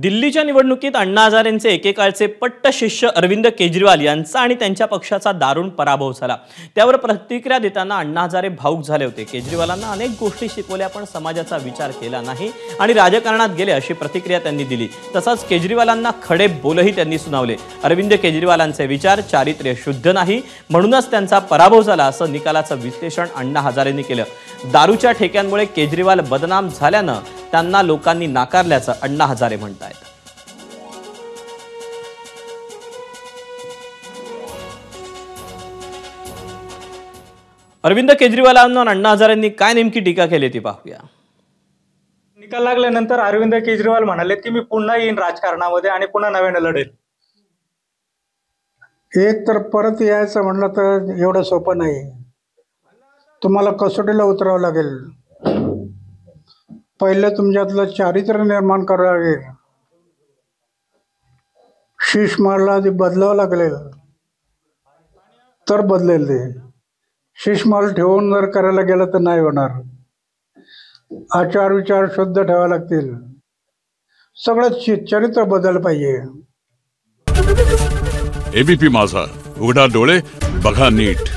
दिल्लीच्या निवडणुकीत अण्णा हजारेंचे एकेकाळचे पट्ट शिष्य अरविंद केजरीवाल यांचा आणि त्यांच्या पक्षाचा दारुण पराभव झाला। त्यावर प्रतिक्रिया देताना अण्णा हजारे भावुक झाले होते। केजरीवालांना अनेक गोष्टी शिकवल्या पण समाजाचा विचार केला नाही आणि राजकारणात गेले अशी प्रतिक्रिया त्यांनी दिली। तसंच केजरीवालांना खडे बोलही त्यांनी सुनावले। अरविंद केजरीवालांचे विचार चारित्र्य शुद्ध नाही म्हणूनच त्यांचा पराभव झाला असं निकालाचं विश्लेषण अण्णा हजारेंनी केलं। दारूच्या ठेक्यांमुळे केजरीवाल बदनाम झाल्यानं त्यांना लोकांनी नाकारल्याचं अण्णा हजारे म्हणतात। अरविंद केजरीवालांवर अण्णा हजारेंनी काय नेमकी टीका केली ती पाहूया। निकाल लागल्यानंतर अरविंद केजरीवाल म्हणाले की मी पुन्हा येईन राजकारणामध्ये आणि पुन्हा नव्याने लढेल। एक तर परत यायचं म्हणलं तर एवढं सोपं नाही, तुम्हाला कसोटीला उतरावं लागेल। पहिलं तुमच्यातलं चारित्र्य निर्माण करावं लागेल, शिष्टमंडळाला ते बदलावं लागेल तर बदलेल। ते शिष्टमंडळ ठेवून जर करायला गेलं तर नाही होणार। आचार विचार शुद्ध ठेवावे लागतील, सगळं चरित्र बदललं पाहिजे। एबीपी माझा, उघडा डोळे बघा नीट।